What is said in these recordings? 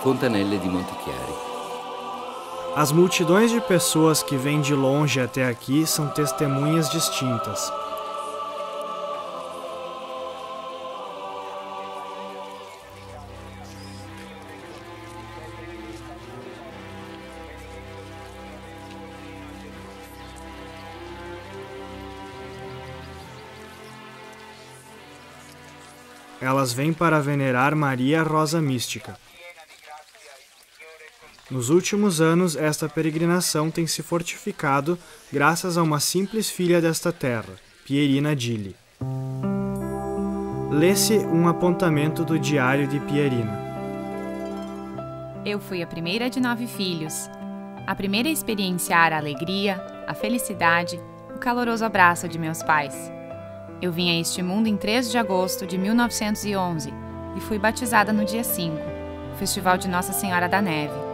Fontanelle di Montichiari. As multidões de pessoas que vêm de longe até aqui são testemunhas distintas. Elas vêm para venerar Maria Rosa Mística. Nos últimos anos, esta peregrinação tem se fortificado graças a uma simples filha desta terra, Pierina Gilli. Lê-se um apontamento do diário de Pierina. Eu fui a primeira de 9 filhos, a primeira a experienciar a alegria, a felicidade, o caloroso abraço de meus pais. Eu vim a este mundo em 3 de agosto de 1911 e fui batizada no dia 5, o Festival de Nossa Senhora da Neve.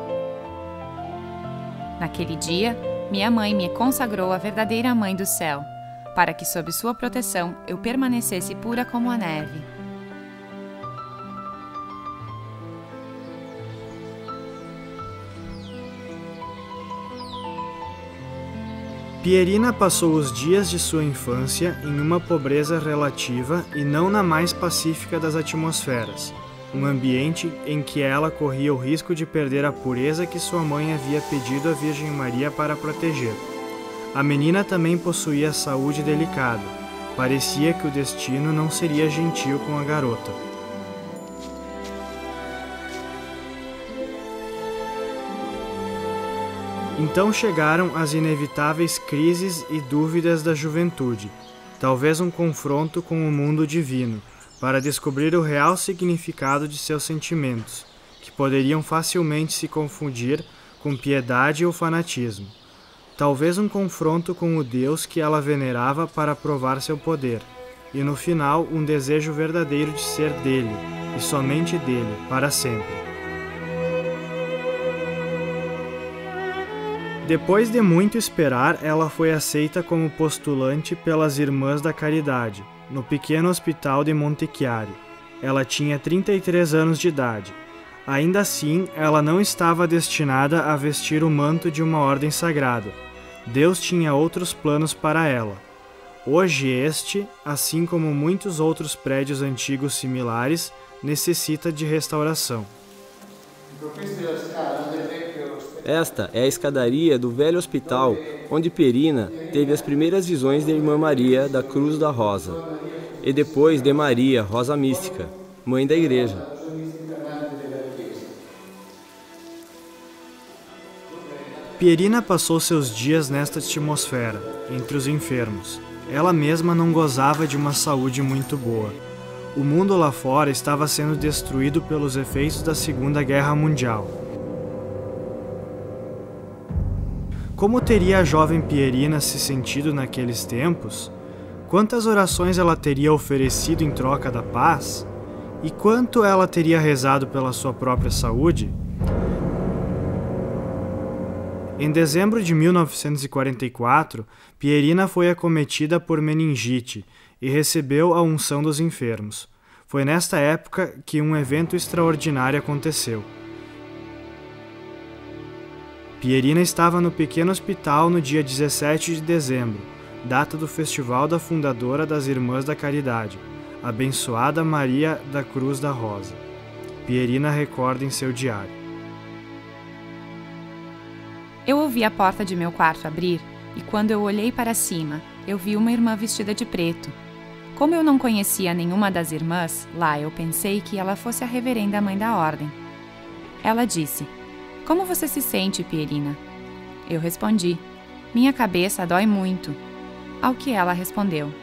Naquele dia, minha mãe me consagrou a verdadeira Mãe do Céu, para que sob sua proteção eu permanecesse pura como a neve. Pierina passou os dias de sua infância em uma pobreza relativa e não na mais pacífica das atmosferas, um ambiente em que ela corria o risco de perder a pureza que sua mãe havia pedido à Virgem Maria para proteger. A menina também possuía saúde delicada. Parecia que o destino não seria gentil com a garota. Então chegaram as inevitáveis crises e dúvidas da juventude, talvez um confronto com o mundo divino, para descobrir o real significado de seus sentimentos, que poderiam facilmente se confundir com piedade ou fanatismo. Talvez um confronto com o Deus que ela venerava para provar seu poder, e no final um desejo verdadeiro de ser dele, e somente dele, para sempre. Depois de muito esperar, ela foi aceita como postulante pelas Irmãs da Caridade, no pequeno hospital de Montichiari. Ela tinha 33 anos de idade. Ainda assim, ela não estava destinada a vestir o manto de uma ordem sagrada. Deus tinha outros planos para ela. Hoje este, assim como muitos outros prédios antigos similares, necessita de restauração. Esta é a escadaria do velho hospital, onde Pierina teve as primeiras visões da Irmã Maria da Cruz da Rosa, e depois de Maria Rosa Mística, mãe da Igreja. Pierina passou seus dias nesta atmosfera, entre os enfermos. Ela mesma não gozava de uma saúde muito boa. O mundo lá fora estava sendo destruído pelos efeitos da Segunda Guerra Mundial. Como teria a jovem Pierina se sentido naqueles tempos? Quantas orações ela teria oferecido em troca da paz? E quanto ela teria rezado pela sua própria saúde? Em dezembro de 1944, Pierina foi acometida por meningite e recebeu a unção dos enfermos. Foi nesta época que um evento extraordinário aconteceu. Pierina estava no pequeno hospital no dia 17 de dezembro, data do festival da fundadora das Irmãs da Caridade, abençoada Maria da Cruz da Rosa. Pierina recorda em seu diário. Eu ouvi a porta de meu quarto abrir e quando eu olhei para cima, eu vi uma irmã vestida de preto. Como eu não conhecia nenhuma das irmãs, lá eu pensei que ela fosse a reverenda mãe da ordem. Ela disse: "Como você se sente, Pierina?" Eu respondi: "Minha cabeça dói muito." Ao que ela respondeu: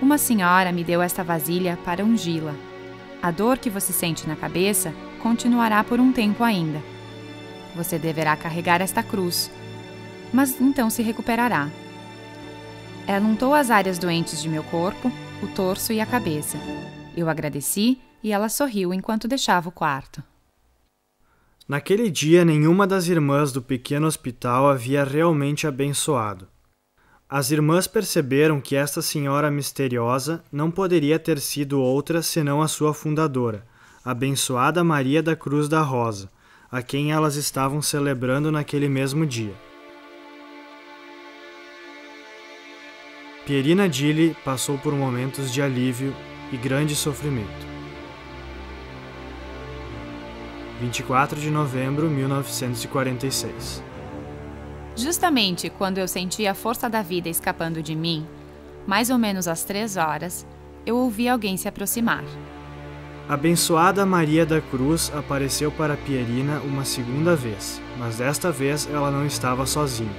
"Uma senhora me deu esta vasilha para ungí-la. A dor que você sente na cabeça continuará por um tempo ainda. Você deverá carregar esta cruz, mas então se recuperará." Ela untou as áreas doentes de meu corpo, o torso e a cabeça. Eu agradeci e ela sorriu enquanto deixava o quarto. Naquele dia, nenhuma das irmãs do pequeno hospital havia realmente abençoado. As irmãs perceberam que esta senhora misteriosa não poderia ter sido outra senão a sua fundadora, a abençoada Maria da Cruz da Rosa, a quem elas estavam celebrando naquele mesmo dia. Pierina Gili passou por momentos de alívio e grande sofrimento. 24 de novembro de 1946. Justamente quando eu senti a força da vida escapando de mim, mais ou menos às 3 horas, eu ouvi alguém se aproximar. A abençoada Maria da Cruz apareceu para Pierina uma segunda vez, mas desta vez ela não estava sozinha.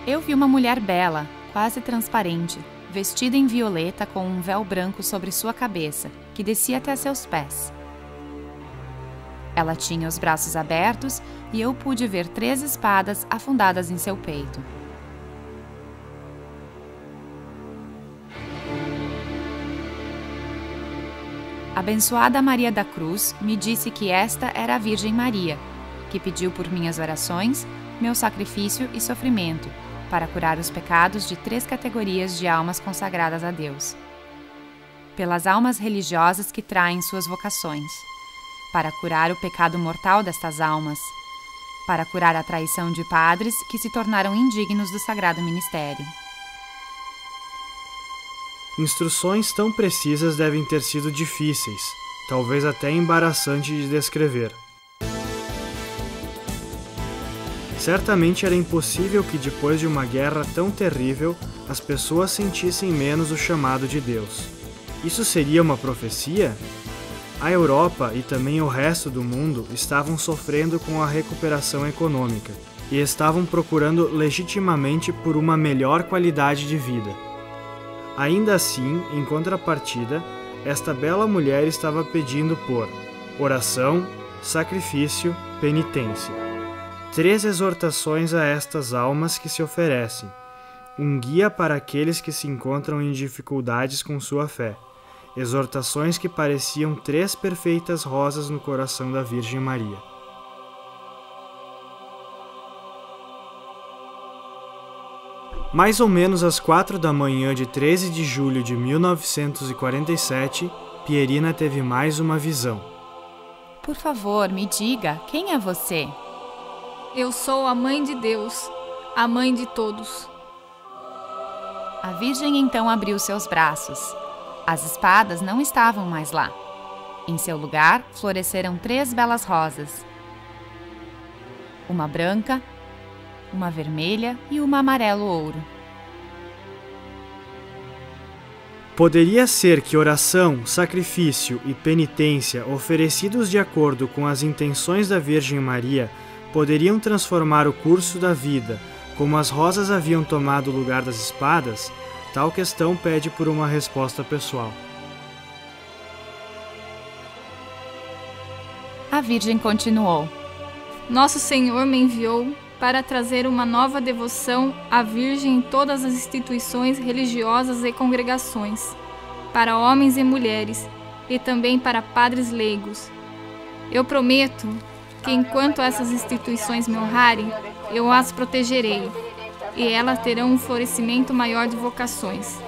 Eu vi uma mulher bela, quase transparente, vestida em violeta com um véu branco sobre sua cabeça, que descia até seus pés. Ela tinha os braços abertos e eu pude ver 3 espadas afundadas em seu peito. A abençoada Maria da Cruz me disse que esta era a Virgem Maria, que pediu por minhas orações, meu sacrifício e sofrimento, para curar os pecados de 3 categorias de almas consagradas a Deus. Pelas almas religiosas que traem suas vocações, para curar o pecado mortal destas almas, para curar a traição de padres que se tornaram indignos do sagrado ministério. Instruções tão precisas devem ter sido difíceis, talvez até embaraçante de descrever. Certamente era impossível que depois de uma guerra tão terrível, as pessoas sentissem menos o chamado de Deus. Isso seria uma profecia? A Europa e também o resto do mundo estavam sofrendo com a recuperação econômica e estavam procurando legitimamente por uma melhor qualidade de vida. Ainda assim, em contrapartida, esta bela mulher estava pedindo por oração, sacrifício, penitência. 3 exortações a estas almas que se oferecem, um guia para aqueles que se encontram em dificuldades com sua fé, exortações que pareciam 3 perfeitas rosas no coração da Virgem Maria. Mais ou menos às 4 da manhã de 13 de julho de 1947, Pierina teve mais uma visão. Por favor, me diga, quem é você? Eu sou a Mãe de Deus, a Mãe de todos. A Virgem então abriu seus braços. As espadas não estavam mais lá. Em seu lugar, floresceram 3 belas rosas. Uma branca, uma vermelha e uma amarelo-ouro. Poderia ser que oração, sacrifício e penitência oferecidos de acordo com as intenções da Virgem Maria poderiam transformar o curso da vida, como as rosas haviam tomado o lugar das espadas? Tal questão pede por uma resposta pessoal. A Virgem continuou. Nosso Senhor me enviou para trazer uma nova devoção à Virgem em todas as instituições religiosas e congregações, para homens e mulheres, e também para padres leigos. Eu prometo que enquanto essas instituições me honrarem, eu as protegerei, e elas terão um florescimento maior de vocações,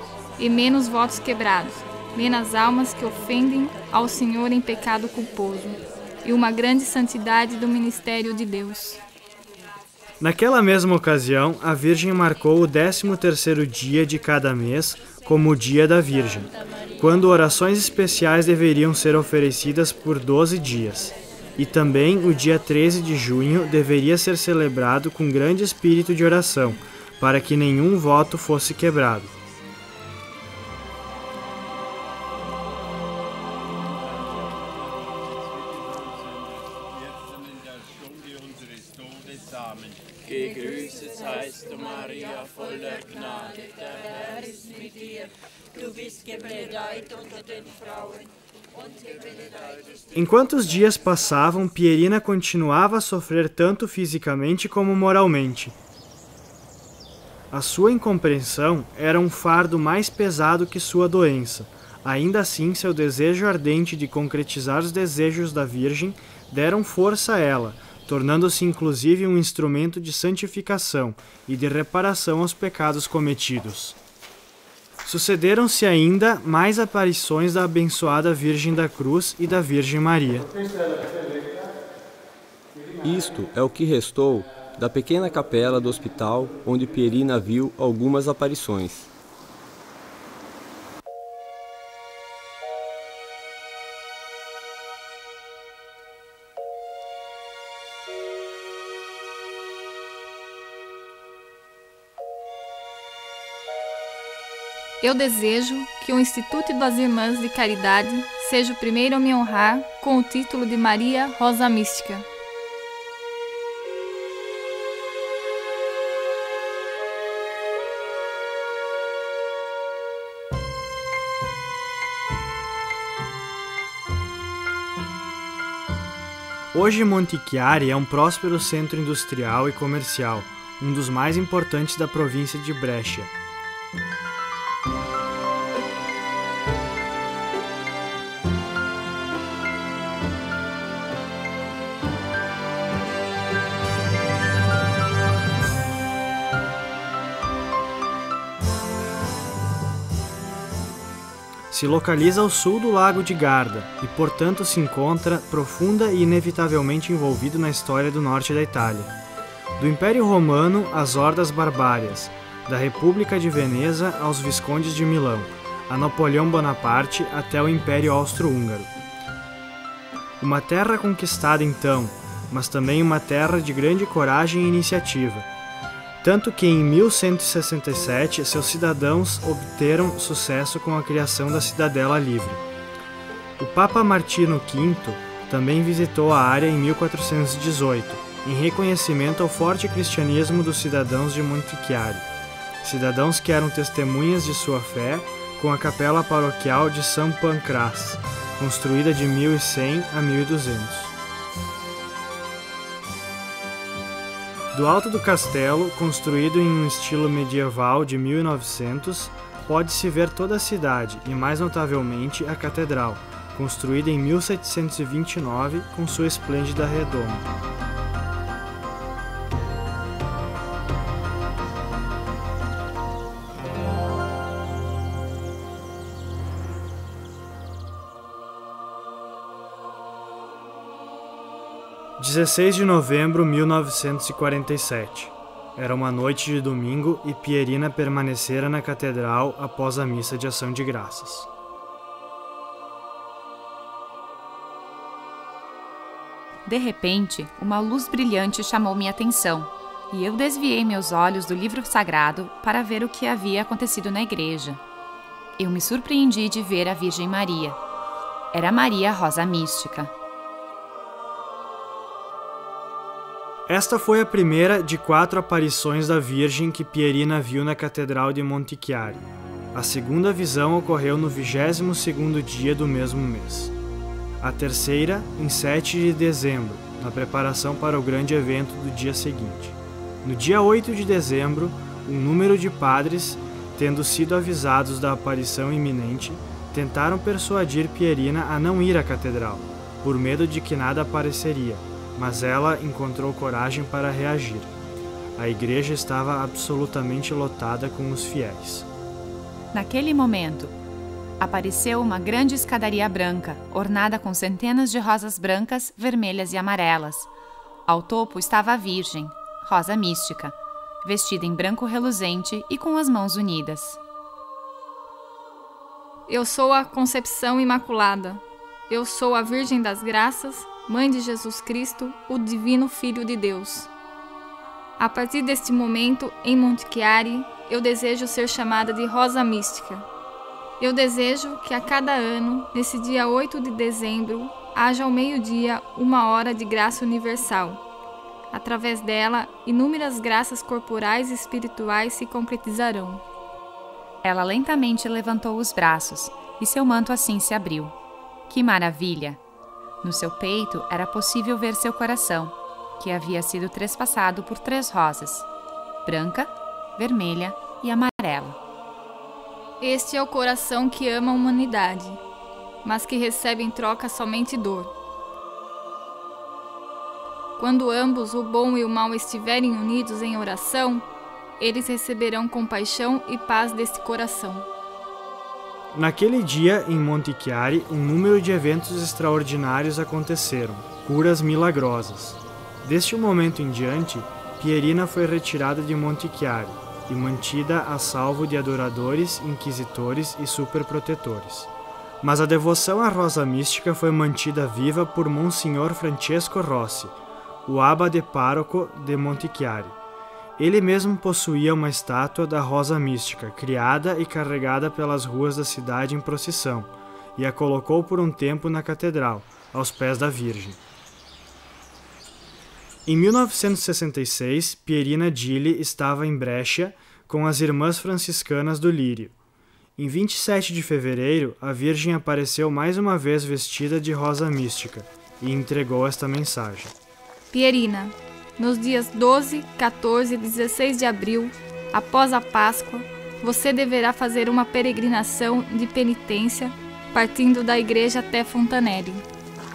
e menos votos quebrados, menos almas que ofendem ao Senhor em pecado culposo, e uma grande santidade do ministério de Deus. Naquela mesma ocasião, a Virgem marcou o 13º dia de cada mês como o Dia da Virgem, quando orações especiais deveriam ser oferecidas por 12 dias. E também o dia 13 de junho deveria ser celebrado com grande espírito de oração, para que nenhum voto fosse quebrado. Gegrüßet seist du, Maria, voller Gnade, der Herr ist mit dir. Du bist gebenedeit unter den Frauen. Enquanto os dias passavam, Pierina continuava a sofrer tanto fisicamente como moralmente. A sua incompreensão era um fardo mais pesado que sua doença. Ainda assim, seu desejo ardente de concretizar os desejos da Virgem deram força a ela, tornando-se inclusive um instrumento de santificação e de reparação aos pecados cometidos. Sucederam-se ainda mais aparições da abençoada Virgem da Cruz e da Virgem Maria. Isto é o que restou da pequena capela do hospital onde Pierina viu algumas aparições. Eu desejo que o Instituto das Irmãs de Caridade seja o primeiro a me honrar com o título de Maria Rosa Mística. Hoje Montichiari é um próspero centro industrial e comercial, um dos mais importantes da província de Brescia. Se localiza ao sul do Lago de Garda e, portanto, se encontra profunda e inevitavelmente envolvido na história do norte da Itália. Do Império Romano às hordas barbárias, da República de Veneza aos Viscondes de Milão, a Napoleão Bonaparte até o Império Austro-Húngaro. Uma terra conquistada então, mas também uma terra de grande coragem e iniciativa. Tanto que em 1167 seus cidadãos obteram sucesso com a criação da Cidadela Livre. O Papa Martino V também visitou a área em 1418, em reconhecimento ao forte cristianismo dos cidadãos de Montichiari, cidadãos que eram testemunhas de sua fé com a capela paroquial de São Pancras, construída de 1100 a 1200. Do alto do castelo, construído em um estilo medieval de 1900, pode-se ver toda a cidade e, mais notavelmente, a catedral, construída em 1729 com sua esplêndida redoma. – 16 de novembro de 1947. Era uma noite de domingo e Pierina permanecera na catedral após a missa de ação de graças. De repente, uma luz brilhante chamou minha atenção, e eu desviei meus olhos do livro sagrado para ver o que havia acontecido na igreja. Eu me surpreendi de ver a Virgem Maria. Era Maria Rosa Mística. Esta foi a primeira de 4 aparições da Virgem que Pierina viu na Catedral de Montichiari. A segunda visão ocorreu no 22º dia do mesmo mês. A terceira, em 7 de dezembro, na preparação para o grande evento do dia seguinte. No dia 8 de dezembro, um número de padres, tendo sido avisados da aparição iminente, tentaram persuadir Pierina a não ir à catedral, por medo de que nada apareceria, mas ela encontrou coragem para reagir. A igreja estava absolutamente lotada com os fiéis. Naquele momento, apareceu uma grande escadaria branca, ornada com centenas de rosas brancas, vermelhas e amarelas. Ao topo estava a Virgem, Rosa Mística, vestida em branco reluzente e com as mãos unidas. Eu sou a Concepção Imaculada. Eu sou a Virgem das Graças, Mãe de Jesus Cristo, o Divino Filho de Deus. A partir deste momento, em Montichiari, eu desejo ser chamada de Rosa Mística. Eu desejo que a cada ano, nesse dia 8 de dezembro, haja ao meio-dia uma hora de graça universal. Através dela, inúmeras graças corporais e espirituais se concretizarão. Ela lentamente levantou os braços e seu manto assim se abriu. Que maravilha! No seu peito era possível ver seu coração, que havia sido trespassado por 3 rosas, branca, vermelha e amarela. Este é o coração que ama a humanidade, mas que recebe em troca somente dor. Quando ambos, o bom e o mal, estiverem unidos em oração, eles receberão compaixão e paz deste coração. Naquele dia, em Montichiari, um número de eventos extraordinários aconteceram, curas milagrosas. Deste momento em diante, Pierina foi retirada de Monte Chiari e mantida a salvo de adoradores, inquisitores e superprotetores. Mas a devoção à rosa mística foi mantida viva por Monsignor Francesco Rossi, o abade pároco de Monte Chiari. Ele mesmo possuía uma estátua da rosa mística, criada e carregada pelas ruas da cidade em procissão, e a colocou por um tempo na catedral, aos pés da Virgem. Em 1966, Pierina Gili estava em Brescia com as Irmãs Franciscanas do Lírio. Em 27 de fevereiro, a Virgem apareceu mais uma vez vestida de rosa mística e entregou esta mensagem. Pierina, nos dias 12, 14 e 16 de abril, após a Páscoa, você deverá fazer uma peregrinação de penitência partindo da igreja até Fontanelle.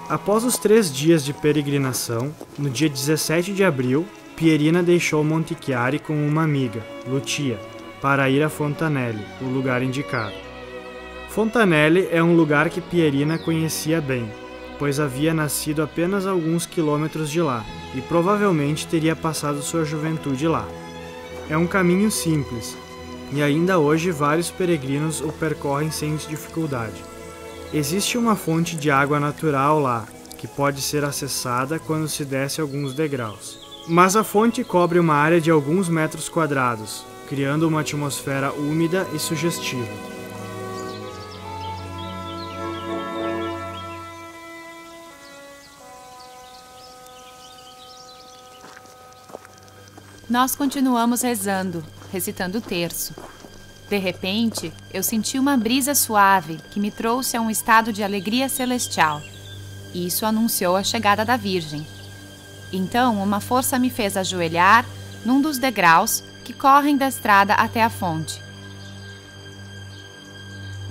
Após os 3 dias de peregrinação, no dia 17 de abril, Pierina deixou Monte Chiari com uma amiga, Lucia, para ir a Fontanelle, o lugar indicado. Fontanelle é um lugar que Pierina conhecia bem, pois havia nascido apenas alguns quilômetros de lá e provavelmente teria passado sua juventude lá. É um caminho simples, e ainda hoje vários peregrinos o percorrem sem dificuldade. Existe uma fonte de água natural lá, que pode ser acessada quando se desce alguns degraus. Mas a fonte cobre uma área de alguns metros quadrados, criando uma atmosfera úmida e sugestiva. Nós continuamos rezando, recitando o terço. De repente, eu senti uma brisa suave que me trouxe a um estado de alegria celestial. E isso anunciou a chegada da Virgem. Então, uma força me fez ajoelhar num dos degraus que correm da estrada até a fonte.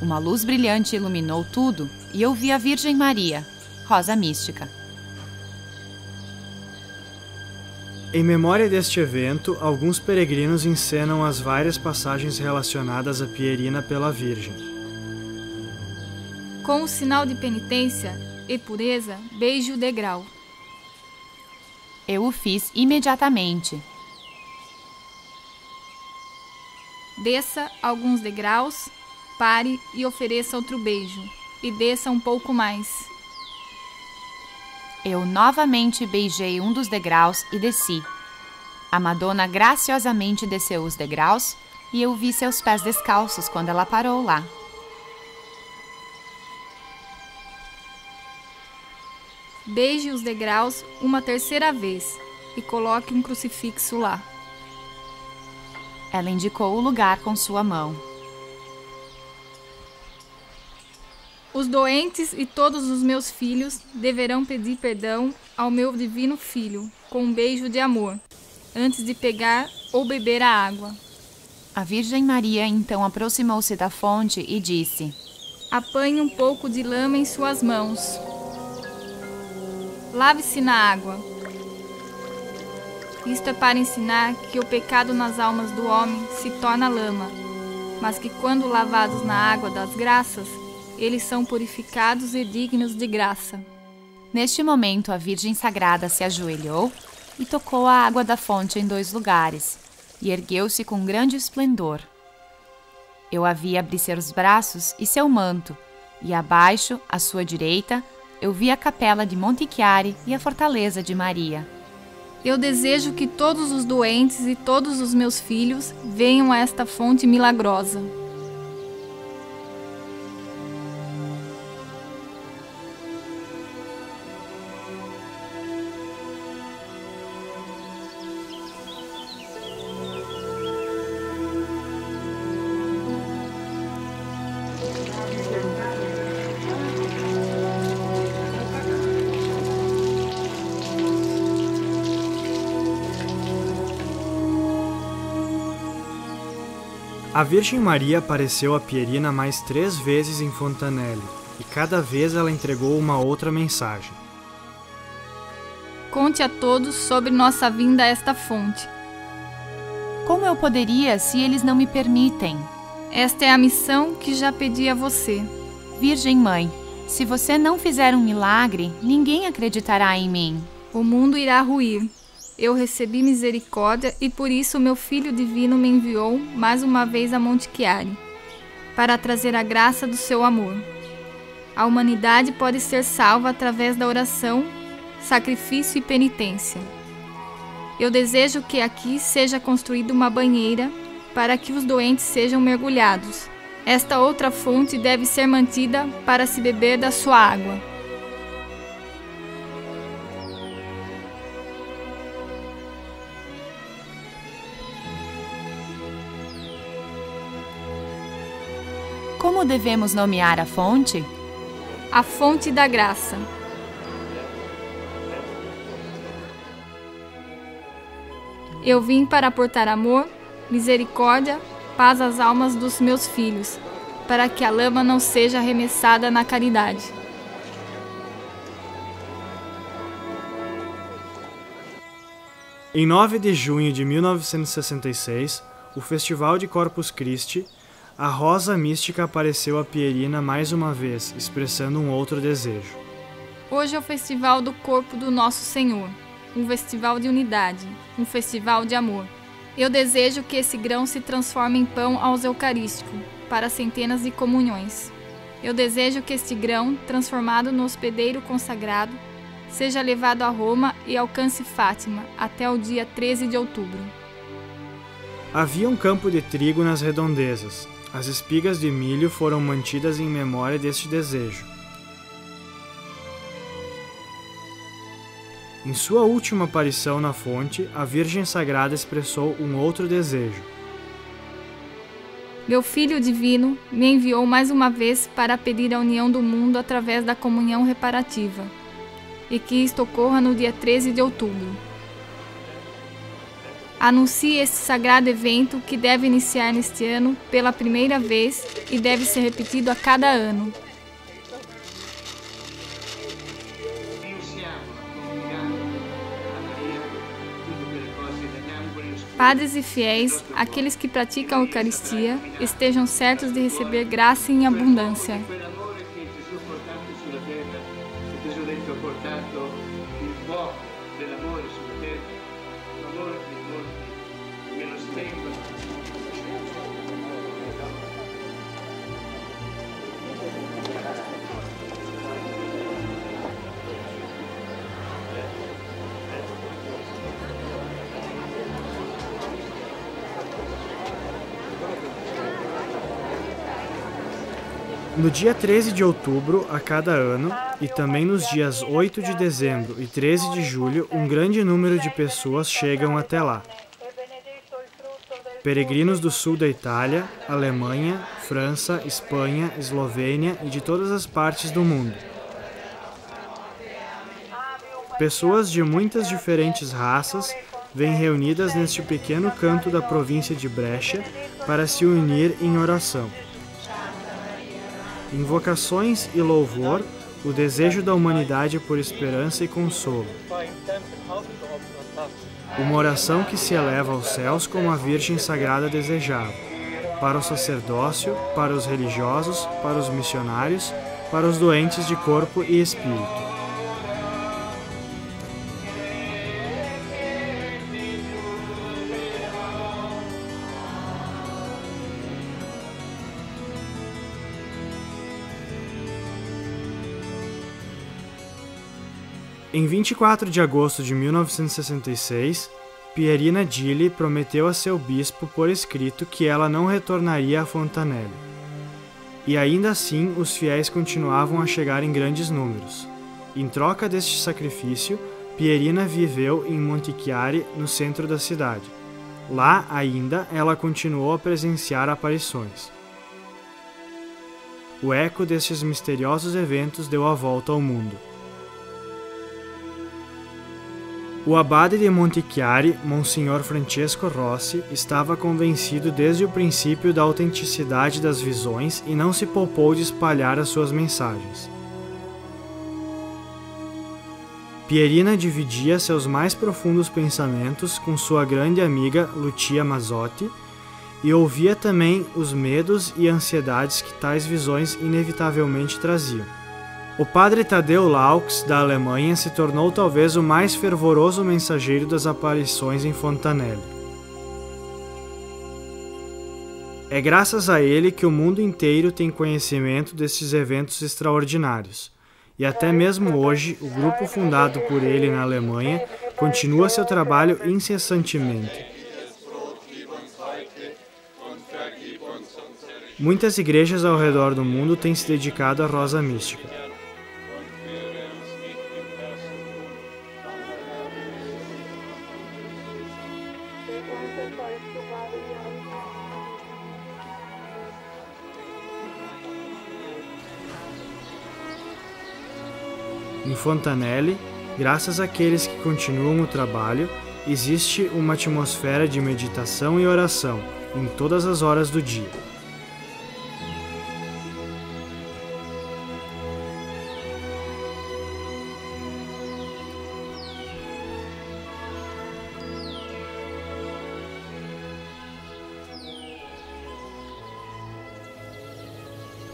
Uma luz brilhante iluminou tudo e eu vi a Virgem Maria, rosa mística. Em memória deste evento, alguns peregrinos encenam as várias passagens relacionadas a Pierina pela Virgem. Com o sinal de penitência e pureza, beije o degrau. Eu o fiz imediatamente. Desça alguns degraus, pare e ofereça outro beijo, e desça um pouco mais. Eu novamente beijei um dos degraus e desci. A Madonna graciosamente desceu os degraus e eu vi seus pés descalços quando ela parou lá. Beije os degraus uma terceira vez e coloque um crucifixo lá. Ela indicou o lugar com sua mão. Os doentes e todos os meus filhos deverão pedir perdão ao meu divino Filho com um beijo de amor, antes de pegar ou beber a água. A Virgem Maria então aproximou-se da fonte e disse: Apanhe um pouco de lama em suas mãos. Lave-se na água. Isto é para ensinar que o pecado nas almas do homem se torna lama, mas que quando lavados na água das graças, eles são purificados e dignos de graça. Neste momento, a Virgem Sagrada se ajoelhou e tocou a água da fonte em 2 lugares, e ergueu-se com grande esplendor. Eu a vi abrir seus braços e seu manto, e abaixo, à sua direita, eu vi a capela de Monte Chiari e a fortaleza de Maria. Eu desejo que todos os doentes e todos os meus filhos venham a esta fonte milagrosa. A Virgem Maria apareceu a Pierina mais 3 vezes em Fontanelle, e cada vez ela entregou uma outra mensagem. Conte a todos sobre nossa vinda a esta fonte. Como eu poderia se eles não me permitem? Esta é a missão que já pedi a você. Virgem Mãe, se você não fizer um milagre, ninguém acreditará em mim. O mundo irá ruir. Eu recebi misericórdia e por isso meu Filho Divino me enviou mais uma vez a Monte Chiari, para trazer a graça do seu amor. A humanidade pode ser salva através da oração, sacrifício e penitência. Eu desejo que aqui seja construída uma banheira para que os doentes sejam mergulhados. Esta outra fonte deve ser mantida para se beber da sua água. Como devemos nomear a fonte? A fonte da graça. Eu vim para aportar amor, misericórdia, paz às almas dos meus filhos, para que a lama não seja arremessada na caridade. Em 9 de junho de 1966, o Festival de Corpus Christi, a rosa mística apareceu a Pierina mais uma vez, expressando um outro desejo. Hoje é o Festival do Corpo do Nosso Senhor, um festival de unidade, um festival de amor. Eu desejo que esse grão se transforme em pão aos eucarístico, para centenas de comunhões. Eu desejo que este grão, transformado no hospedeiro consagrado, seja levado a Roma e alcance Fátima até o dia 13 de outubro. Havia um campo de trigo nas redondezas. As espigas de milho foram mantidas em memória deste desejo. Em sua última aparição na fonte, a Virgem Sagrada expressou um outro desejo. Meu Filho Divino me enviou mais uma vez para pedir a união do mundo através da comunhão reparativa, e que isto ocorra no dia 13 de outubro. Anuncie este sagrado evento que deve iniciar neste ano pela primeira vez e deve ser repetido a cada ano. Padres e fiéis, aqueles que praticam a Eucaristia, estejam certos de receber graça em abundância. No dia 13 de outubro, a cada ano, e também nos dias 8 de dezembro e 13 de julho, um grande número de pessoas chegam até lá. Peregrinos do sul da Itália, Alemanha, França, Espanha, Eslovênia e de todas as partes do mundo. Pessoas de muitas diferentes raças vêm reunidas neste pequeno canto da província de Brescia para se unir em oração. Invocações e louvor, o desejo da humanidade por esperança e consolo. Uma oração que se eleva aos céus como a Virgem Sagrada desejava, para o sacerdócio, para os religiosos, para os missionários, para os doentes de corpo e espírito. Em 24 de agosto de 1966, Pierina Gilli prometeu a seu bispo por escrito que ela não retornaria a Fontanelle. E ainda assim, os fiéis continuavam a chegar em grandes números. Em troca deste sacrifício, Pierina viveu em Monte Chiari, no centro da cidade. Lá, ainda, ela continuou a presenciar aparições. O eco destes misteriosos eventos deu a volta ao mundo. O abade de Monte Chiari, Monsignor Francesco Rossi, estava convencido desde o princípio da autenticidade das visões e não se poupou de espalhar as suas mensagens. Pierina dividia seus mais profundos pensamentos com sua grande amiga Lucia Mazzotti e ouvia também os medos e ansiedades que tais visões inevitavelmente traziam. O padre Tadeu Laux, da Alemanha, se tornou talvez o mais fervoroso mensageiro das aparições em Fontanelle. É graças a ele que o mundo inteiro tem conhecimento destes eventos extraordinários. E até mesmo hoje, o grupo fundado por ele na Alemanha continua seu trabalho incessantemente. Muitas igrejas ao redor do mundo têm se dedicado à rosa mística. Em Fontanelle, graças àqueles que continuam o trabalho, existe uma atmosfera de meditação e oração em todas as horas do dia.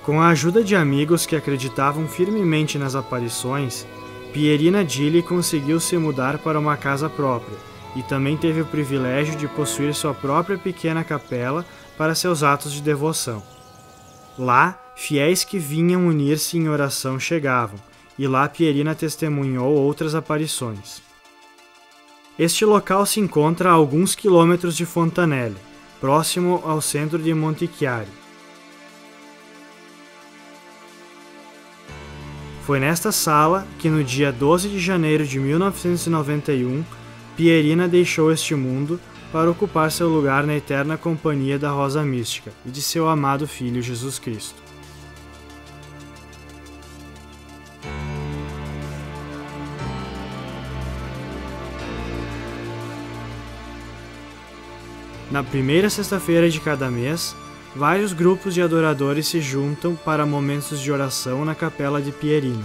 Com a ajuda de amigos que acreditavam firmemente nas aparições, Pierina Gilli conseguiu se mudar para uma casa própria e também teve o privilégio de possuir sua própria pequena capela para seus atos de devoção. Lá, fiéis que vinham unir-se em oração chegavam, e lá Pierina testemunhou outras aparições. Este local se encontra a alguns quilômetros de Fontanelle, próximo ao centro de Montichiari. Foi nesta sala que, no dia 12 de janeiro de 1991, Pierina deixou este mundo para ocupar seu lugar na eterna companhia da Rosa Mística e de seu amado Filho Jesus Cristo. Na primeira sexta-feira de cada mês, vários grupos de adoradores se juntam para momentos de oração na capela de Pierina.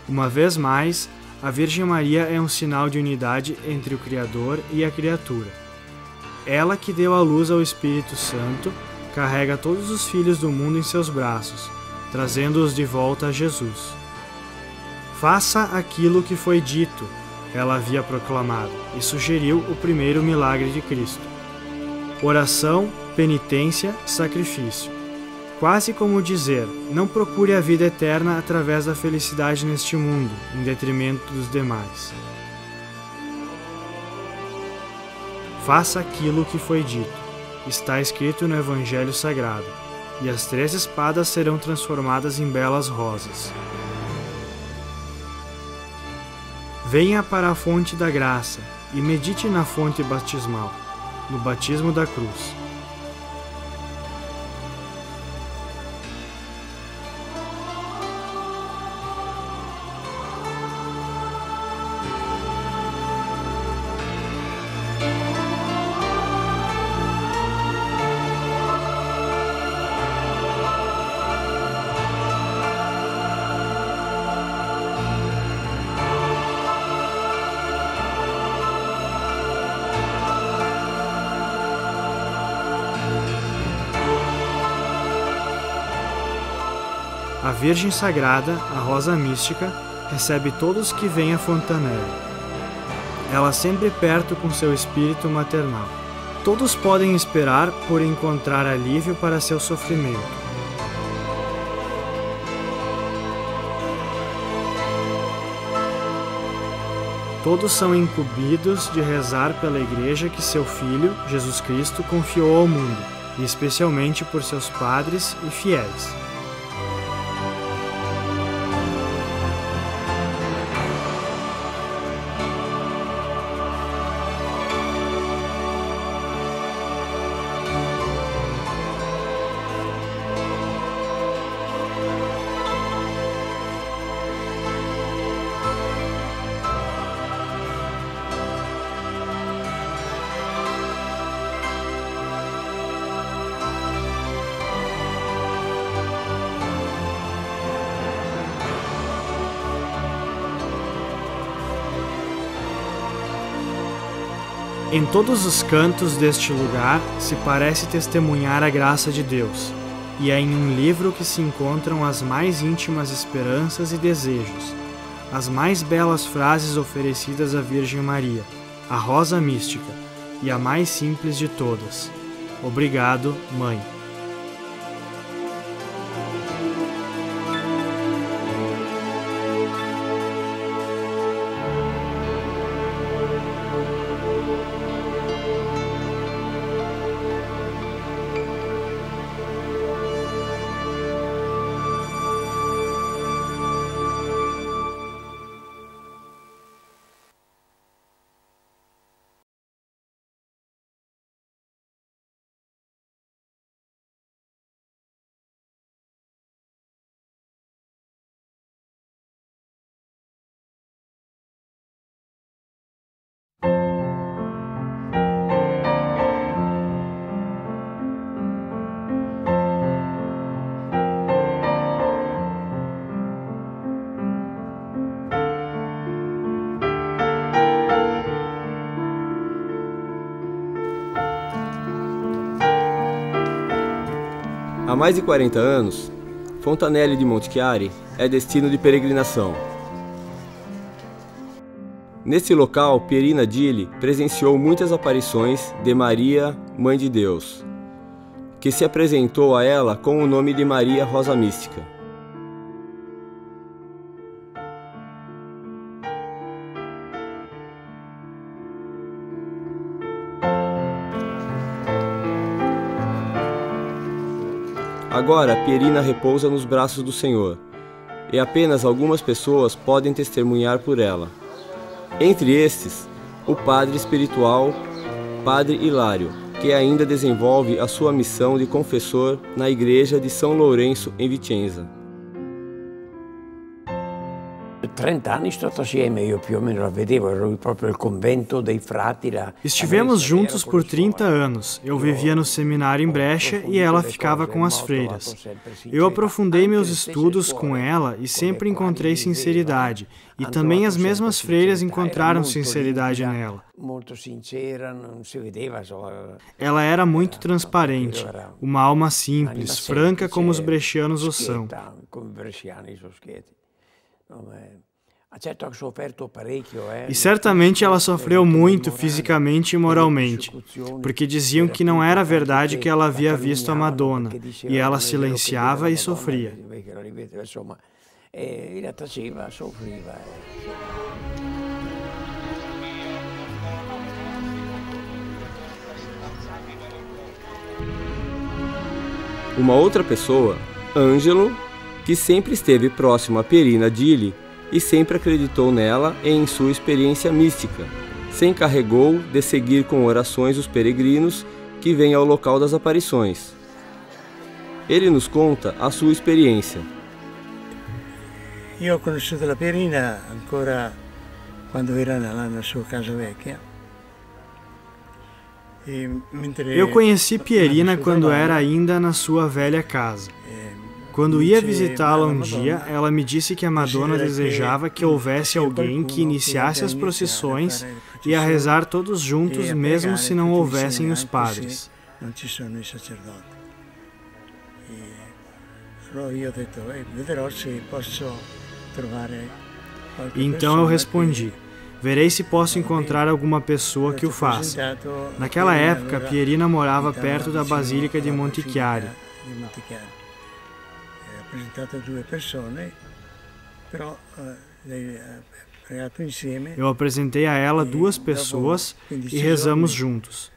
Uma vez mais, a Virgem Maria é um sinal de unidade entre o Criador e a criatura. Ela que deu à luz ao Espírito Santo, carrega todos os filhos do mundo em seus braços, trazendo-os de volta a Jesus. Faça aquilo que foi dito, ela havia proclamado, e sugeriu o primeiro milagre de Cristo. Oração, penitência, sacrifício. Quase como dizer, não procure a vida eterna através da felicidade neste mundo, em detrimento dos demais. Faça aquilo que foi dito. Está escrito no Evangelho Sagrado, e as 3 espadas serão transformadas em belas rosas. Venha para a fonte da graça e medite na fonte batismal, no batismo da cruz. A Virgem Sagrada, a Rosa Mística, recebe todos que vêm a Fontanelle. Ela sempre perto com seu espírito maternal. Todos podem esperar por encontrar alívio para seu sofrimento. Todos são incumbidos de rezar pela Igreja que seu Filho, Jesus Cristo, confiou ao mundo, e especialmente por seus padres e fiéis. Em todos os cantos deste lugar se parece testemunhar a graça de Deus, e é em um livro que se encontram as mais íntimas esperanças e desejos, as mais belas frases oferecidas à Virgem Maria, a rosa mística e a mais simples de todas. Obrigado, Mãe. Há mais de 40 anos, Fontanelle de Montichiari é destino de peregrinação. Nesse local, Pierina Dilli presenciou muitas aparições de Maria, Mãe de Deus, que se apresentou a ela com o nome de Maria Rosa Mística. Agora, Pierina repousa nos braços do Senhor, e apenas algumas pessoas podem testemunhar por ela. Entre estes, o padre espiritual, Padre Hilário, que ainda desenvolve a sua missão de confessor na igreja de São Lourenço, em Vicenza. 30 anni stato assieme, io più o meno la vedevo, ero proprio il convento dei frati lá. Estivemos juntos por 30 anos. Eu vivia no seminário em Brescia e ela ficava com as freiras. Eu aprofundei meus estudos com ela e sempre encontrei sinceridade. E também as mesmas freiras encontraram sinceridade nela. Ela era muito transparente, uma alma simples, franca como os brechianos o são. E certamente ela sofreu muito fisicamente e moralmente, porque diziam que não era verdade que ela havia visto a Madonna, e ela silenciava e sofria. Uma outra pessoa, Ângelo, que sempre esteve próximo a Pierina Dilli e sempre acreditou nela e em sua experiência mística, se encarregou de seguir com orações os peregrinos que vêm ao local das aparições. Ele nos conta a sua experiência. Eu conheci a Pierina ancora quando era na sua casa vecchia. Eu conheci Pierina quando era ainda na sua velha casa. Quando ia visitá-la um dia, ela me disse que a Madonna desejava que houvesse alguém que iniciasse as procissões e a rezar todos juntos, mesmo se não houvessem os padres. Então eu respondi: verei se posso encontrar alguma pessoa que o faça. Naquela época, Pierina morava perto da Basílica de Montichiari. Eu apresentei a ela 2 pessoas e rezamos juntos.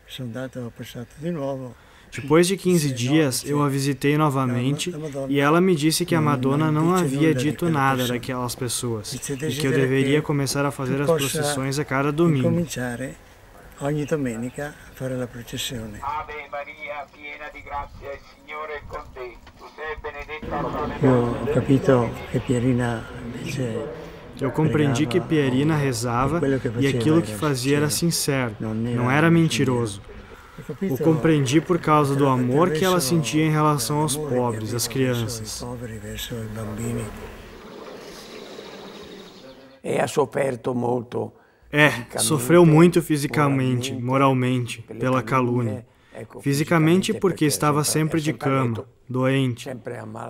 Depois de 15 dias, eu a visitei novamente e ela me disse que a Madonna não havia dito nada daquelas pessoas e que eu deveria começar a fazer as procissões a cada domingo. Ogni domenica fare la processione. Ave Maria, piena di grazia, il Signore è con te. Tu sei benedetta fra le Io ho capito che Pierina invece Eu compreendi que Pierina rezava e aquilo que fazia era sincero, não era mentiroso. O compreendi por causa do amor que ela sentia em relação aos pobres, às crianças. E ha sofferto molto. Sofreu muito fisicamente, moralmente, pela calúnia. fisicamente porque estava sempre de cama, doente.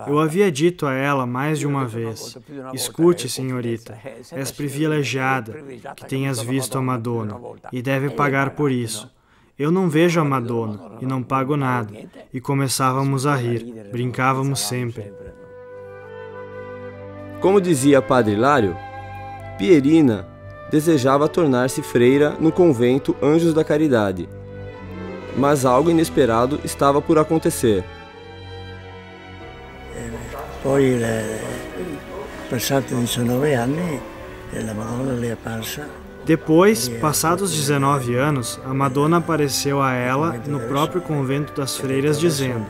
Eu havia dito a ela mais de uma vez: escute, senhorita, és privilegiada, que tenhas visto a Madonna, e deve pagar por isso. Eu não vejo a Madonna e não pago nada. E começávamos a rir, brincávamos sempre. Como dizia Padre Hilário, Pierina desejava tornar-se freira no convento Anjos da Caridade, mas algo inesperado estava por acontecer. Poi, passati 19 anni, la Madonna le è apparsa. Depois, passados 19 anos, a Madonna apareceu a ela no próprio convento das freiras, dizendo: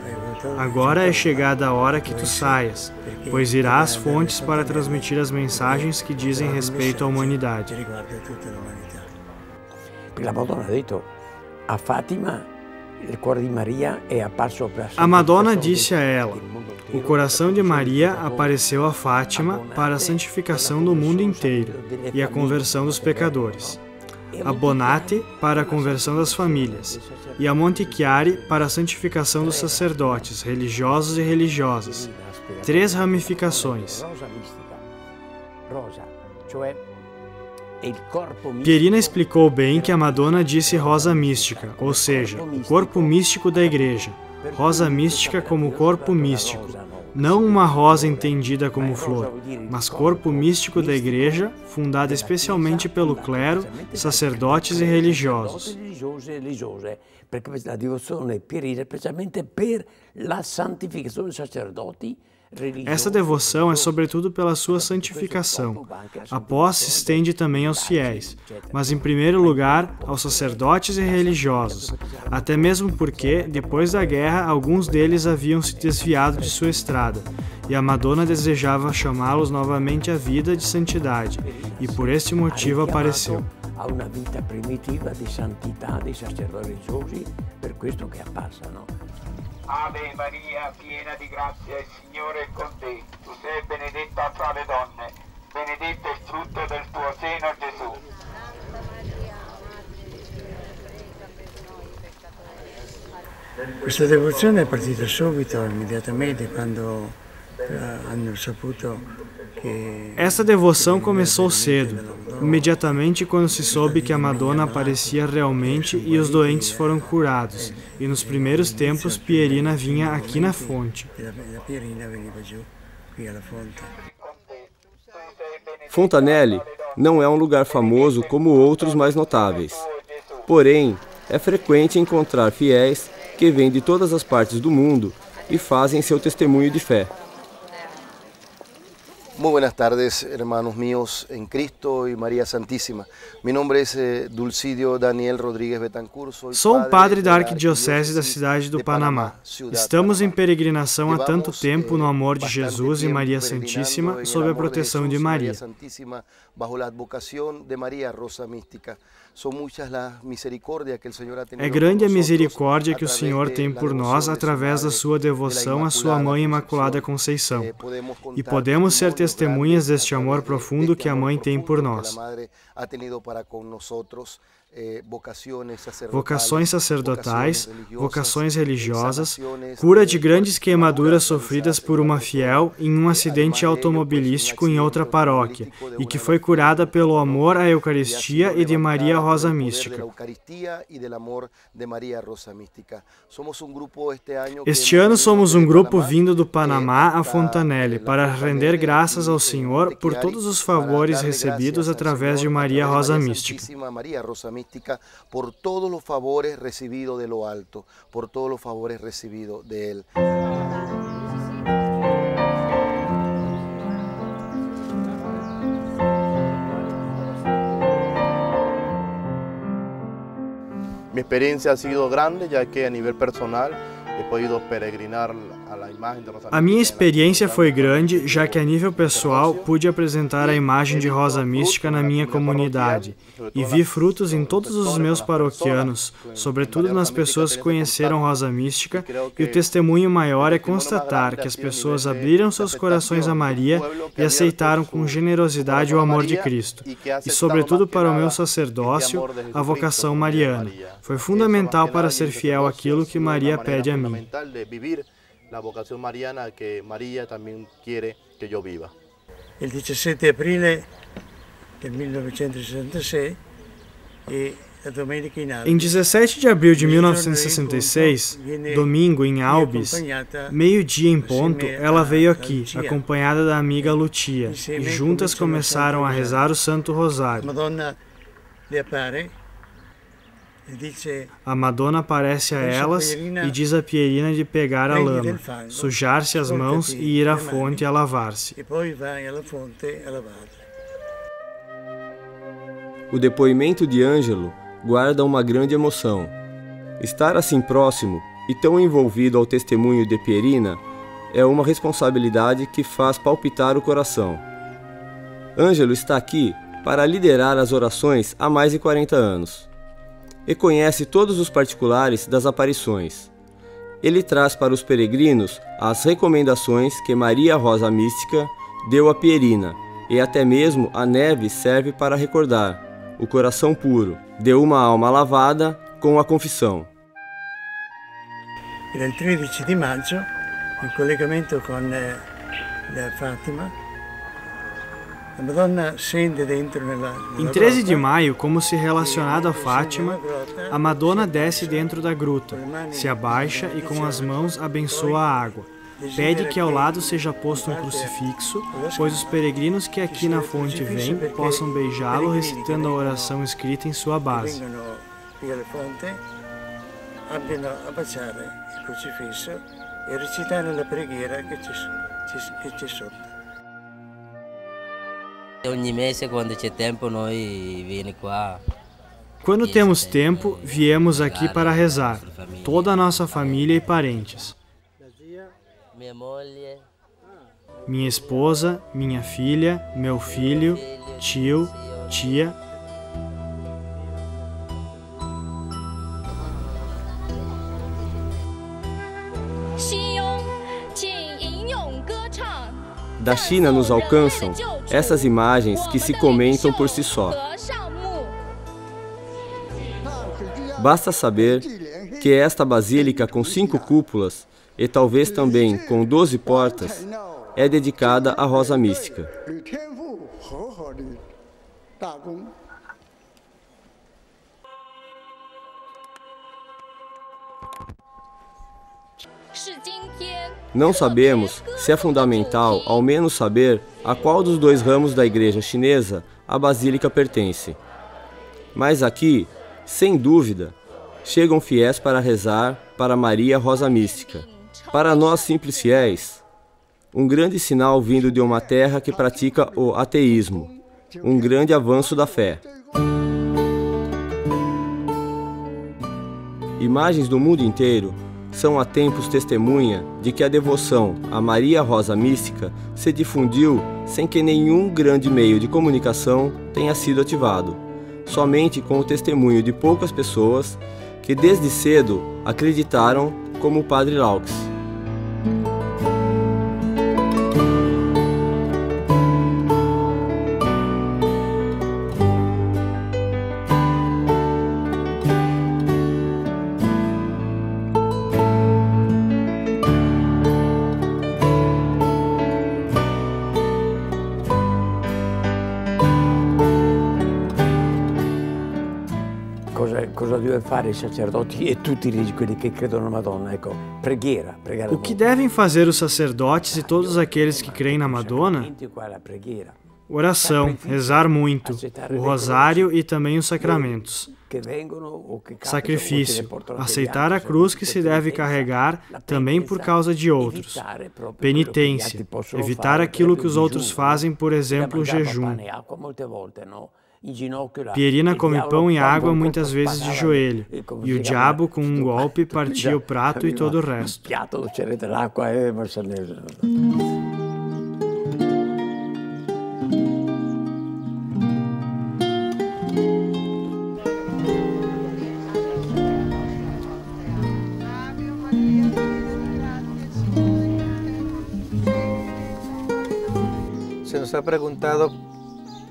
agora é chegada a hora que tu saias, pois irá às fontes para transmitir as mensagens que dizem respeito à humanidade. La Madonna ha detto a Fátima, il cuore di Maria è apparso per A Madonna disse a ela: o coração de Maria apareceu a Fátima para a santificação do mundo inteiro e a conversão dos pecadores, a Bonate para a conversão das famílias e a Montichiari para a santificação dos sacerdotes, religiosos e religiosas. 3 ramificações. Pierina explicou bem que a Madonna disse rosa mística, ou seja, o corpo místico da Igreja. Rosa mística como corpo místico, não uma rosa entendida como flor, mas corpo místico da Igreja, fundada especialmente pelo clero, sacerdotes e religiosos. Perché la devozione pierina è specialmente per la santificazione dei sacerdoti. Essa devoção é sobretudo pela sua santificação. Após se estende também aos fiéis, mas em primeiro lugar aos sacerdotes e religiosos, até mesmo porque, depois da guerra, alguns deles haviam se desviado de sua estrada, e a Madonna desejava chamá-los novamente à vida de santidade, e por este motivo apareceu. A una vita primitiva di santità dei sacerdoti religiosi, per questo che è apparsa, no? Ave Maria, piena di grazia, il Signore è con te. Tu sei benedetta fra le donne, benedetto il frutto del tuo seno, Gesù. Questa devozione è partita subito, immediatamente, quando hanno saputo che... Essa devoção começou cedo, imediatamente quando se soube que a Madonna aparecia realmente e os doentes foram curados, e nos primeiros tempos Pierina vinha aqui na fonte. Fontanelle não é um lugar famoso como outros mais notáveis. Porém, é frequente encontrar fiéis que vêm de todas as partes do mundo e fazem seu testemunho de fé. Muy buenas tardes, hermanos míos en Cristo y María Santísima. Mi nombre es Dulcidio Daniel Rodríguez Betancourt. Sou um padre da Arquidiocese da cidade do Panamá. Estamos em peregrinação há tanto tempo no amor de Jesus e Maria Santíssima, sob a proteção de Maria. É grande a misericórdia que o Senhor tem por nós através da sua devoção à sua Mãe Imaculada Conceição. E podemos ser testemunhas deste amor profundo que a Mãe tem por nós. Vocações sacerdotais, vocações religiosas, cura de grandes queimaduras sofridas por uma fiel em um acidente automobilístico em outra paróquia, e que foi curada pelo amor à Eucaristia e de Maria Rosa Mística. Este ano somos um grupo vindo do Panamá a Fontanelle para render graças ao Senhor por todos os favores recebidos através de Maria Rosa Mística. Por todos os favores recebidos de lo alto, por todos os favores recebidos de Él. Mi experiencia ha sido grande, ya que a nivel personal A minha experiência foi grande, já que a nível pessoal pude apresentar a imagem de Rosa Mística na minha comunidade e vi frutos em todos os meus paroquianos, sobretudo nas pessoas que conheceram Rosa Mística, e o testemunho maior é constatar que as pessoas abriram seus corações a Maria e aceitaram com generosidade o amor de Cristo, e sobretudo para o meu sacerdócio, a vocação mariana. Foi fundamental para ser fiel àquilo que Maria pede a mim. Il 17 aprile del 1966 e la domenica in Albis. Em 17 de abril de 1966, domingo em Albis, meio-dia em ponto, ela veio aqui, acompanhada da amiga Lucia, e juntas começaram a rezar o Santo Rosário. A Madonna aparece a elas e diz a Pierina de pegar a lama, sujar-se as mãos e ir à fonte a lavar-se. O depoimento de Ângelo guarda uma grande emoção. Estar assim próximo e tão envolvido ao testemunho de Pierina é uma responsabilidade que faz palpitar o coração. Ângelo está aqui para liderar as orações há mais de 40 anos. E conhece todos os particulares das aparições. Ele traz para os peregrinos as recomendações que Maria Rosa Mística deu a Pierina, e até mesmo a neve serve para recordar o coração puro de uma alma lavada com a confissão. Era il 13 di maggio, in collegamento con la Fatima. Em 13 de maio, como se relacionado a Fátima, a Madonna desce dentro da gruta, se abaixa e com as mãos abençoa a água. Pede que ao lado seja posto um crucifixo, pois os peregrinos que aqui na fonte vêm possam beijá-lo recitando a oração escrita em sua base. Quando temos tempo, viemos aqui para rezar, toda a nossa família e parentes. Minha esposa, minha filha, meu filho, tio, tia. Da China nos alcançam essas imagens que se comentam por si só. Basta saber que esta basílica com 5 cúpulas, e talvez também com 12 portas, é dedicada à Rosa Mística. Não sabemos se é fundamental, ao menos saber, a qual dos 2 ramos da igreja chinesa a basílica pertence. Mas aqui, sem dúvida, chegam fiéis para rezar para Maria Rosa Mística. Para nós simples fiéis, um grande sinal vindo de uma terra que pratica o ateísmo, um grande avanço da fé. Imagens do mundo inteiro são há tempos testemunha de que a devoção a Maria Rosa Mística se difundiu sem que nenhum grande meio de comunicação tenha sido ativado, somente com o testemunho de poucas pessoas que desde cedo acreditaram, como o Padre Laux. Cosa deve fare i sacerdoti e tutti quelli che credono na Madonna? Ecco, preghiera. O que devem fazer os sacerdotes e todos aqueles que creem na Madonna? Oração, rezar muito, o rosário e também os sacramentos. Sacrifício, aceitar a cruz que se deve carregar também por causa de outros. Penitência, evitar aquilo que os outros fazem, por exemplo, o jejum. Pierina come pão e água muitas vezes de joelho, e o diabo, com um golpe, partia o prato e todo o resto. Se nos ha perguntado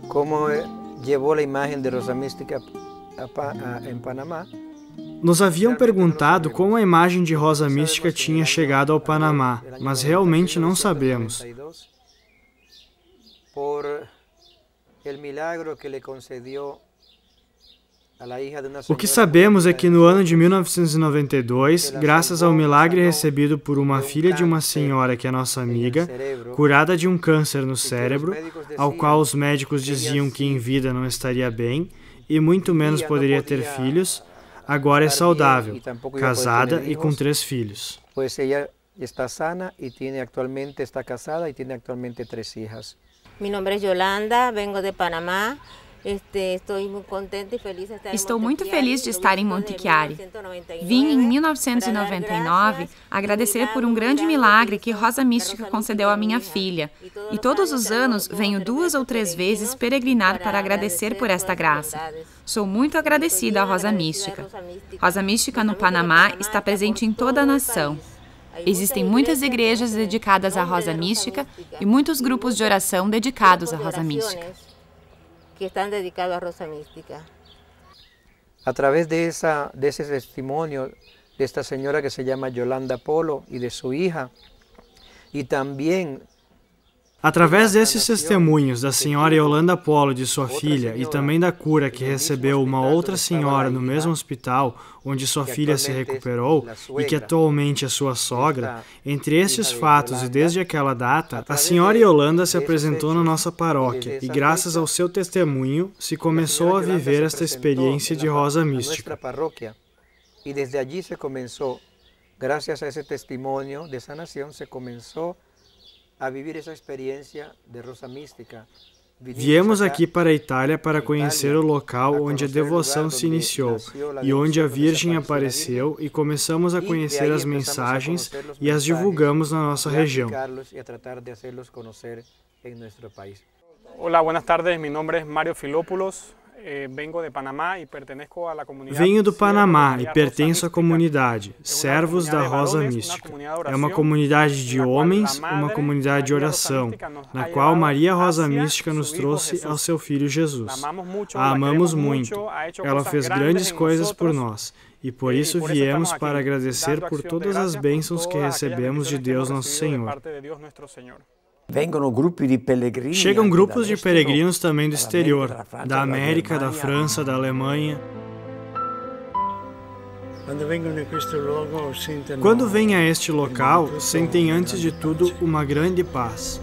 como levou a imagem de Rosa Mística em Panamá. Nos haviam perguntado como a imagem de Rosa Mística tinha chegado ao Panamá, mas realmente não sabemos. Por el milagro que le concedió. O que sabemos é que no ano de 1992, graças ao milagre recebido por uma filha de uma senhora que é nossa amiga, curada de um câncer no cérebro, ao qual os médicos diziam que em vida não estaria bem e muito menos poderia ter filhos, agora é saudável, casada e com 3 filhos. Pois ela está sana e está casada e tem atualmente 3 filhas. Meu nome é Yolanda, vengo de Panamá. Estou muito feliz de estar em Montichiari. Vim em 1999 agradecer por um grande milagre que Rosa Mística concedeu à minha filha. E todos os anos venho 2 ou 3 vezes peregrinar para agradecer por esta graça. Sou muito agradecida à Rosa Mística. Rosa Mística no Panamá está presente em toda a nação. Existem muitas igrejas dedicadas à Rosa Mística e muitos grupos de oração dedicados à Rosa Mística. Que estão dedicados à Rosa Mística. Através desse testemunho desta senhora que se chama Yolanda Polo e de sua filha, e também através desses testemunhos da senhora Yolanda Polo e de sua filha e também da cura que recebeu uma outra senhora no mesmo hospital onde sua filha se recuperou e que atualmente é sua sogra, entre estes fatos e desde aquela data, a senhora Yolanda se apresentou na nossa paróquia e graças ao seu testemunho se começou a viver esta experiência de Rosa Mística. E desde allí se começou, graças a esse testemunho de sanação, se começou a viver essa experiência de Rosa Mística. Viemos aqui para a Itália para conhecer o local onde a devoção se iniciou e onde a Virgem apareceu e começamos a conhecer as mensagens e as divulgamos na nossa região. Olá, boas tardes. Meu nome é Mário Filópulos. Venho do Panamá e pertenço à comunidade Servos da Rosa Mística. É uma comunidade de homens, uma comunidade de oração, na qual Maria Rosa Mística nos trouxe ao seu Filho Jesus. A amamos muito. Ela fez grandes coisas por nós e por isso viemos para agradecer por todas as bênçãos que recebemos de Deus Nosso Senhor. Chegam grupos de peregrinos também do exterior, da América, da França, da Alemanha. Quando vêm a este local, sentem antes de tudo uma grande paz.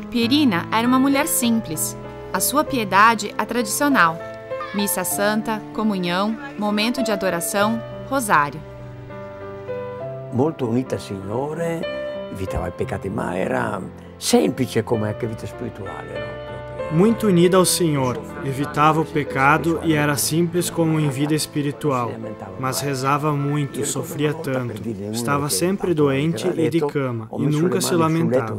Pierina era uma mulher simples. A sua piedade é tradicional. Missa santa, comunhão, momento de adoração, rosário. Molto unita al Signore, evitava i peccati, ma era semplice come anche vita spirituale, no? Muito unida ao Senhor, evitava o pecado e era simples como em vida espiritual, mas rezava muito, sofria tanto, estava sempre doente e de cama, e nunca se lamentava.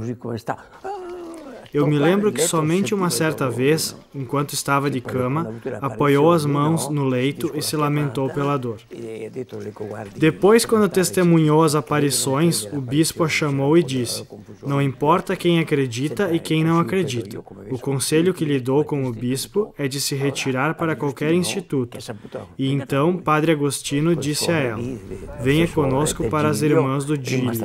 Eu me lembro que somente uma certa vez, enquanto estava de cama, apoiou as mãos no leito e se lamentou pela dor. Depois, quando testemunhou as aparições, o bispo a chamou e disse: "Não importa quem acredita e quem não acredita. O conselho que lhe dou como bispo é de se retirar para qualquer instituto." E então, Padre Agostino disse a ela: "Venha conosco para as irmãs do Gili."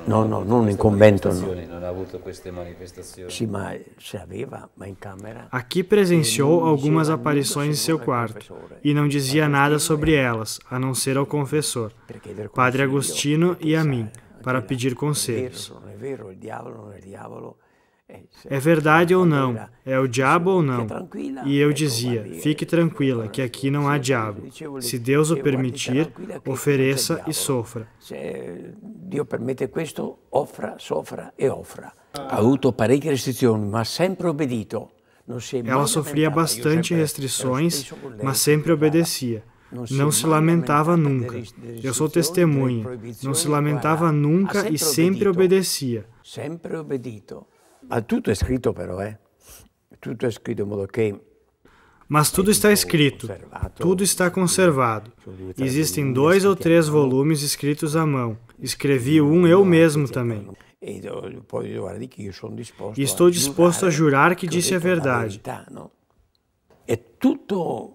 No, non in convento. Non ha avuto queste manifestazioni. Sì, ma se aveva, ma in camera. Aqui presenciou algumas aparições em seu quarto e não dizia nada sobre elas, a não ser ao confessor, Padre Agostino e a mim, para pedir conselhos. Non è vero, il diavolo É verdade ou não? É o diabo ou não? E eu dizia, fique tranquila, que aqui não há diabo. Se Deus o permitir, ofereça e sofra. Se Dio permette questo, sofra e offra. Ha avuto parecchie restrizioni, ma sempre obbedito. Ela sofria bastante restrições, mas sempre obedecia. Não se lamentava nunca. Eu sou testemunha. Não se lamentava nunca e sempre obedecia. Sempre obbedito. Tudo é escrito, però, Tudo é escrito in modo che... Mas tudo está escrito, tudo está conservado. Existem 2 ou 3 volumes escritos à mão. Escrevi um eu mesmo também. E estou disposto a jurar que disse a verdade. É tudo,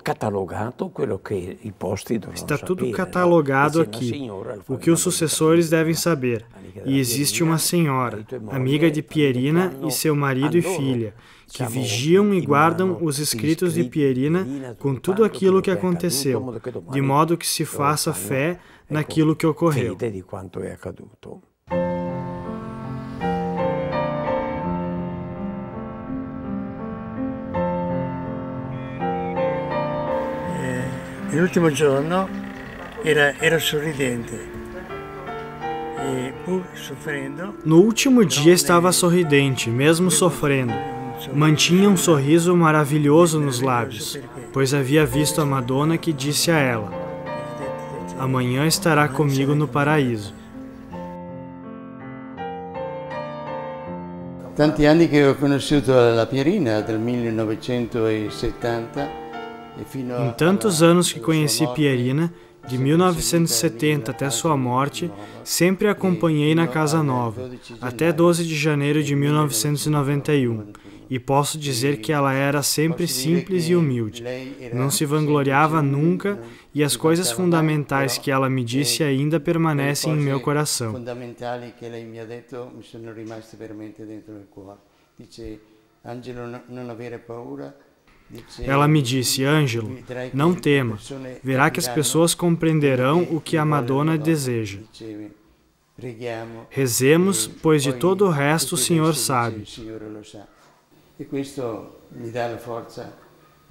catalogado, quello che i posti devono Está tudo catalogado aqui, o que os sucessores devem saber. E existe uma senhora, amiga de Pierina e seu marido e filha, que vigiam e guardam os escritos de Pierina com tudo aquilo que aconteceu, de modo que se faça fé naquilo que ocorreu. L'ultimo giorno ero sorridente. E pur soffrendo. No último dia estava sorridente, mesmo sofrendo. Mantinha um sorriso maravilhoso nos lábios, pois havia visto a Madonna que disse a ela: amanhã estará comigo no paraíso. Tanti anni che ho conosciuto la Pierina, del 1970. Em tantos anos que conheci Pierina, de 1970 até sua morte, sempre a acompanhei na Casa Nova, até 12 de janeiro de 1991, e posso dizer que ela era sempre simples e humilde. Não se vangloriava nunca, e as coisas fundamentais que ela me disse ainda permanecem em meu coração. Ela me disse, Ângelo, não tema, verá que as pessoas compreenderão o que a Madonna deseja. Rezemos, pois de todo o resto o Senhor sabe. E questo mi dà la forza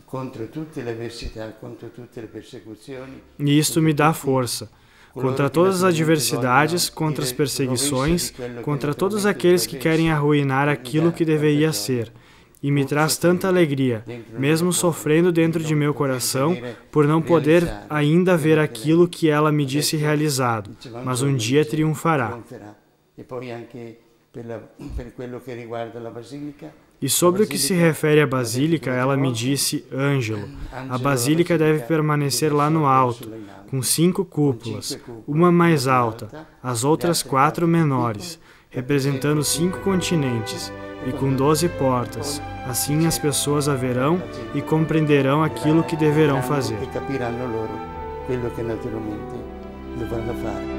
contro tutte le avversità, contro tutte le persecuzioni. E isto me dá força contra todas as adversidades, contra as perseguições, contra todos aqueles que querem arruinar aquilo que deveria ser. E me traz tanta alegria, mesmo sofrendo dentro de meu coração, por não poder ainda ver aquilo que ela me disse realizado, mas um dia triunfará. E sobre o que se refere à Basílica, ela me disse, Ângelo, a Basílica deve permanecer lá no alto, com 5 cúpulas, uma mais alta, as outras 4 menores, representando 5 continentes, e com 12 portas. Assim as pessoas a verão e compreenderão aquilo que deverão fazer. E capiranno loro quello che naturalmente dovranno fare.